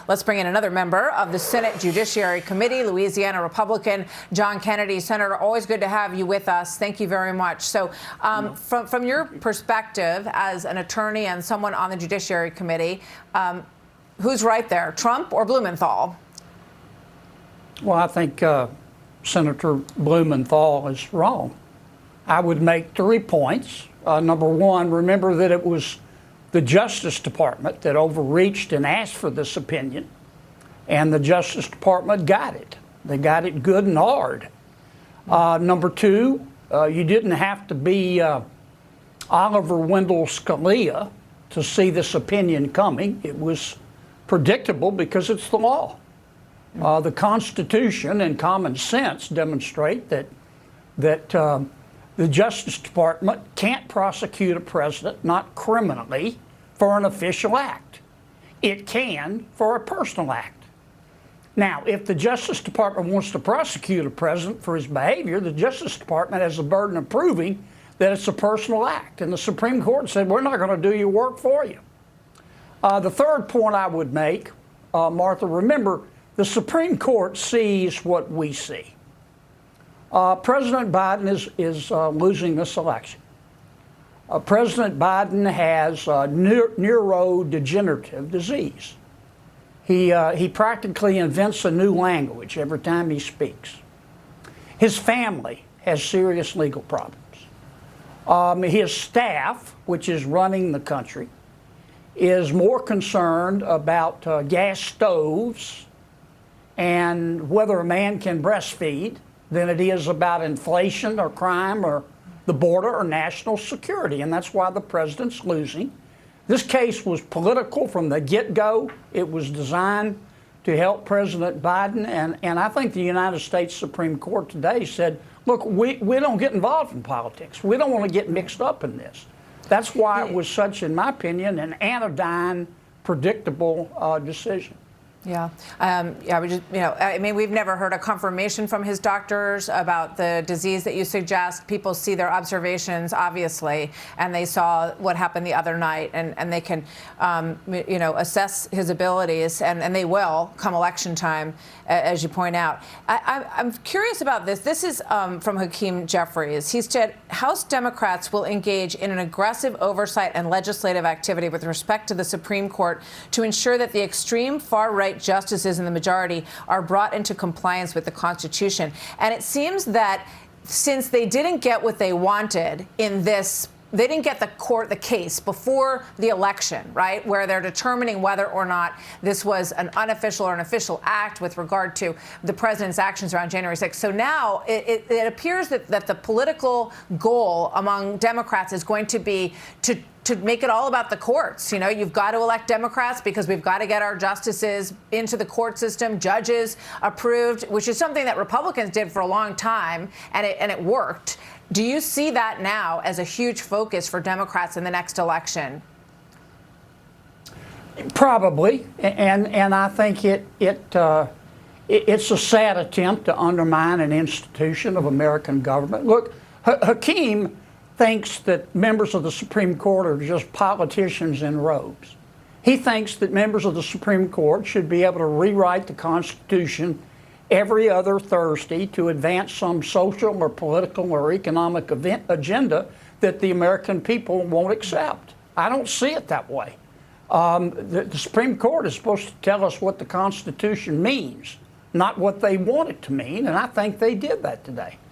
let's bring in another member of the Senate Judiciary Committee, Louisiana Republican John Kennedy. Senator, always good to have you with us. Thank you very much. So from your perspective as an attorney and someone on the Judiciary Committee, who's right there, Trump or Blumenthal? Well, I think Senator Blumenthal is wrong. I would make 3 points. Number one, remember that it was the Justice Department that overreached and asked for this opinion, and the Justice Department got it. They got it good and hard. Number two, you didn't have to be Oliver Wendell Scalia to see this opinion coming. It was predictable because it's the law. The Constitution and common sense demonstrate that the Justice Department can't prosecute a president, not criminally, for an official act. It can for a personal act. Now, if the Justice Department wants to prosecute a president for his behavior, the Justice Department has the burden of proving that it's a personal act. And the Supreme Court said, we're not going to do your work for you. The third point I would make, Martha, remember, the Supreme Court sees what we see. President Biden is losing this election. President Biden has neurodegenerative disease. He practically invents a new language every time he speaks. His family has serious legal problems. His staff, which is running the country, is more concerned about gas stoves and whether a man can breastfeed than it is about inflation or crime or the border or national security. And that's why the president's losing. This case was political from the get-go. It was designed to help President Biden. And I think the United States Supreme Court today said, look, we don't get involved in politics. We don't want to get mixed up in this. That's why it was such, in my opinion, an anodyne, predictable decision. Yeah. We just, I mean, we've never heard a confirmation from his doctors about the disease that you suggest. People see their observations, obviously, and they saw what happened the other night, and they can, assess his abilities, and they will come election time, as you point out. I'm curious about this. This is from Hakeem Jeffries. He said, House Democrats will engage in an aggressive oversight and legislative activity with respect to the Supreme Court to ensure that the extreme far-right justices in the majority are brought into compliance with the Constitution. And it seems that since they didn't get what they wanted in this, they didn't get the case before the election, right, where they're determining whether or not this was an unofficial or an official act with regard to the president's actions around January 6th. So now it appears that the political goal among Democrats is going to be to make it all about the courts. You've got to elect Democrats because we've got to get our justices into the court system, judges approved, which is something that Republicans did for a long time, and it worked. Do you see that now as a huge focus for Democrats in the next election? Probably, and I think it's a sad attempt to undermine an institution of American government. Look, Hakeem thinks that members of the Supreme Court are just politicians in robes. He thinks that members of the Supreme Court should be able to rewrite the Constitution every other Thursday to advance some social or political or economic agenda that the American people won't accept. I don't see it that way. The Supreme Court is supposed to tell us what the Constitution means, not what they want it to mean, and I think they did that today.